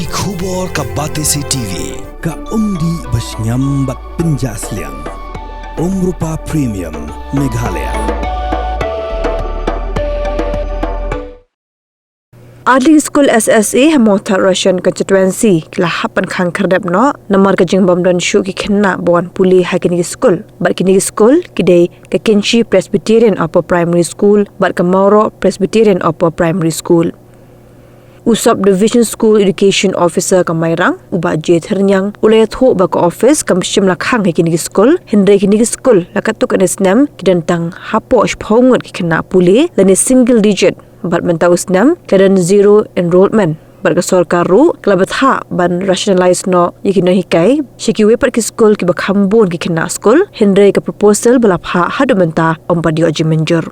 ki khubor ka Batesi TV ka umdi basnyambat penjaslian Rupa Premium Meghalaya. Adli Skul SSA Mawthadraishan constituency kelahapan Khang Khyrdep no namar kajing bamdan syu ki Khynnah buan Pule hakini Skul bat kini Skul kidai ke Kinchi Presbyterian Upper Primary School bat ke Mauro Presbyterian Upper Primary School. Usap Division School Education Officer Kamairang uba je ternyang ulai tho ba ka office kam shim la Khang hakini Skul hindai kini Skul la katuk anesnam kidantang hapo shphongot ki Khynnah Pule lani single digit bat mentau snam kedan zero enrollment bat ka sarkar ru klabat ha ban rationalize no yikino hikai shikiwe pat ki Skul ki bakhambon ki Khynnah Skul hindai ka proposal balap ha hadu menta ompadio jimenjur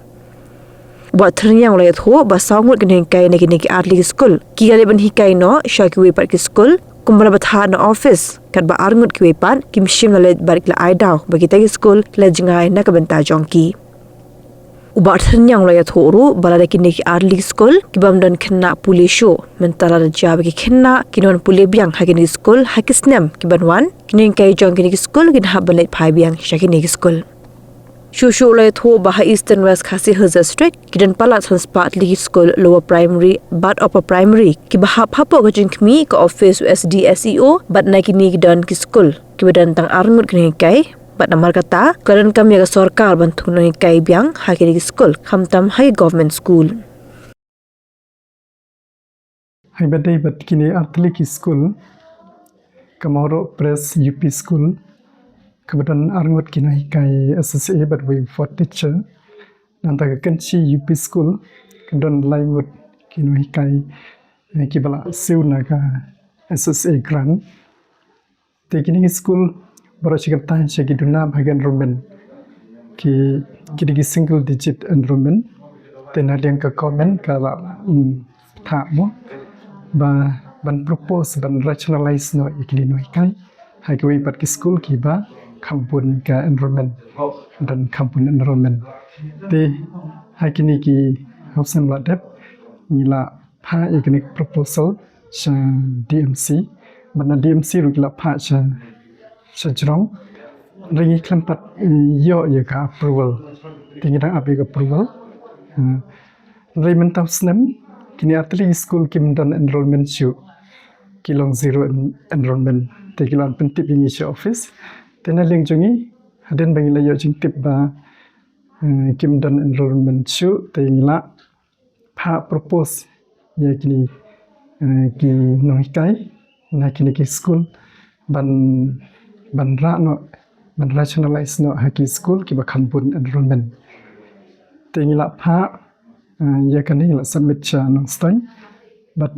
buat ternyang oleh tho ba sangut kini hikai negi adli Skul ki gale ban hikai no shikiwe pat ki Skul kumbala bat ha no office kat ba arngut ki wepat kim shim la bat la aidau bagi tagi Skul la jingai na ka benta jongki ubat ternyang oleh thoru balada kini adli Skul kibam dan Khynnah Pule show mentala raja bagi Khynnah kinon Pule biang hakini Skul hakisnem kibanwan kini kai jong kini Skul kin habalet phai biang shakini Skul Shushu oleh tho bah Eastern West Khasi Haza Street kidan palat transpat li Skul lower primary but upper primary ki bahap hapo ka jingkmi ka office SDSEO bat na kini kidan ki Skul kibadan tang arngut kini kai bat namar kata karan kami ka sarkar bantung no kai biang hakini ki Skul khamtam hai government school hai badai bat kini artli ki Skul kamoro press UP School kemudian arngut kini kai SSA but we for teacher nanta ka Kinchi UP School kemudian laingut kini kai kibala siuna ka SSA grant te kini Skul baru cakap saya duna bahagian enrollment ki kini single digit enrollment dan ada yang ke komen kalau tak mo ba ban propose ban rationalize no ikili no ikai hagi pat ki Skul ki ba kampun ka enrollment dan kampun enrollment te hagi ni ki hausan ladep nila pa ikini proposal sa DMC mana DMC ru kila pa sa sejrong ringi klempat yo ya ka approval tinggal api ka approval rai mentau snem kini atli Skul kim dan enrollment show kilong zero enrollment te kilan pentip ini show office tena ling jungi haden bangi la yo jing tip ba kim dan enrollment show te ngila pa propose ya kini ki nohikai na kini ki Skul ban rationalize no haki Skul ki bakhampun enrollment te ngila pa ya kan ngila submit cha nong stain but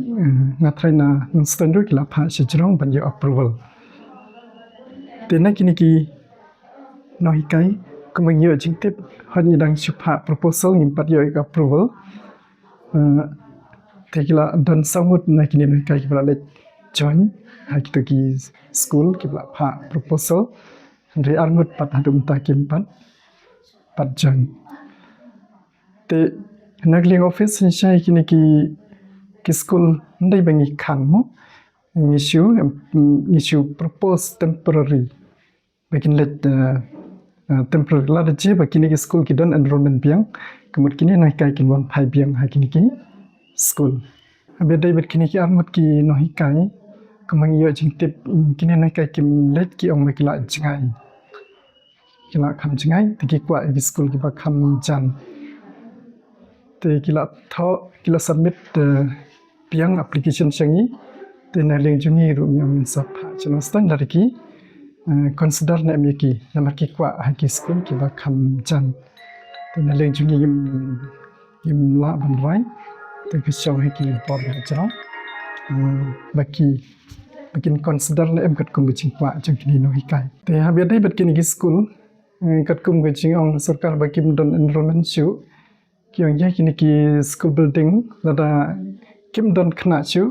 ngatrai na nong stain ru kila pa sejrong ban yo approval te na kini ki no hikai kumang yo jingtip hon yidang chupa proposal ngimpat yo ka approval te kila dan sangut na kini no hikai kila let join haki to ki Skul kila pa proposal Dari arngut pat hadum takim pat join te nagling office saya kini ki Skul ndai bangi Khang mo issue propose temporary bakin let temporary la je bakini ki Skul ki don enrollment biang kemud kini noi kai kin wan phai biang ha kini ki Skul abedai bet kini ki arngut ki noi kai kemang yo jingtip kini noi kai kim let ki ong makila jingai kila kham jingai te ki kwa ki Skul ki ba kham jan te kila tho kila submit piang application changi te na leng jungi ru nyam sa pha chana stan dari ki consider na mi ki na ki kwa ha ki Skul ki ba kham jan te na leng jungi yim la ban rai te ki show ha ki por ha chao bakin consider na em kat kum ching kwa chang kini no hikai te ha be dai bat kini ki Skul kat kum ching ong sarkar ba kim don enrollment chu Kiang ya kini ki Skul building lada kim don Khynnah chu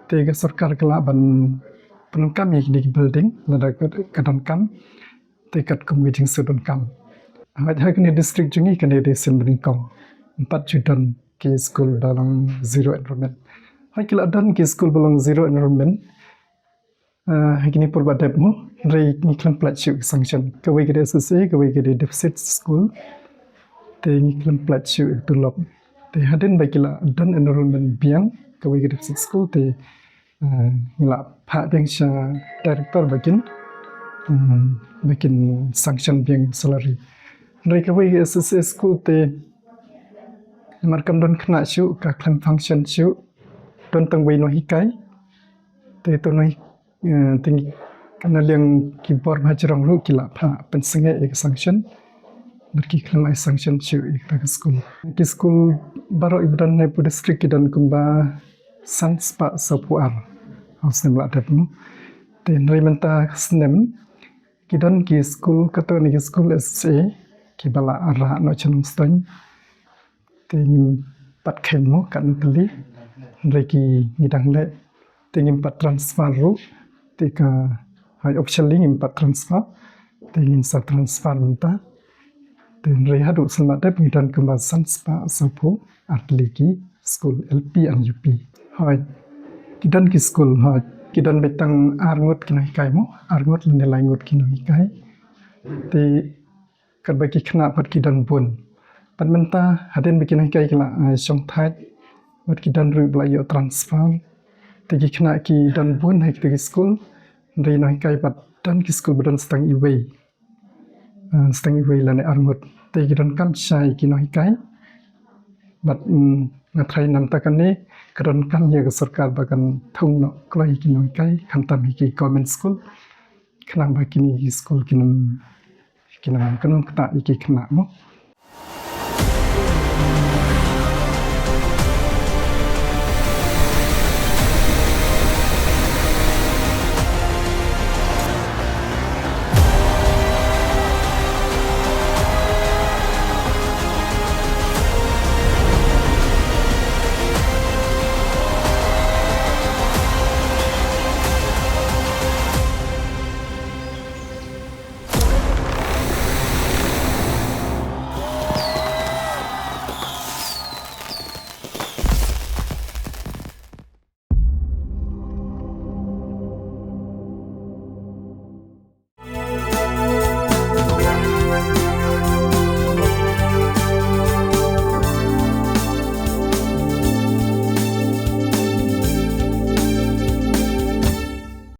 te ka sarkar kala ban penungkam ya kini ki building lada kadon kam te kat kum jing sudon kam ha kini district jungi kini desin bringkong 4 judan ki Skul dalam zero enrollment Hai kila dan ki school belong zero enrollment. Hai kini purba dep mo rei ni klan plat chu sanction. Kawai ke SSA kawai ke deficit school. Te ni klan plat chu tulop. Te hadin ba kila dan enrollment biang kawai ke deficit school te ngila pak biang sha director bakin sanction biang salary. Rei kawai ke SSA school te markam don kena chu ka klan function chu don tang wei no hikai te to no tinggi kana liang keyboard bajrang ru kila pha pensenge ek sanction berki klan sanction chu ek school ki school baro ibdan ne pu district kidan kumba sans pa sapuar haus nem la dapmu te nrimenta snem kidan ki school kato ni school SC ki bala ara no chanung ston te nim pat khenmo kan tali reki ngidang le te ngim pat transfer ru te ka hai option link ngim pat transfer te ngin sa transfer menta te re hadu selma dep ngidan kumba sanspa sapu atli ki school LP and UP hai kidan ki school hai kidan betang arngot kinai kai mo arngot nilai ngot kinai kai te karbaki khna pat kidan bun Padmenta hadin bikin kai kila song thai wat ki dan ru blayo transfer tegi khna ki dan bun hai tegi school rei noi kai pat dan ki school badan stang iwei lane arngot tegi dan kam chai ki noi kai bat na thai nan takane karon kam ye ga sarkar bagan thong no klai ki noi kai khantam ki government school khna ba kini school kinum kanum kta ki khna mo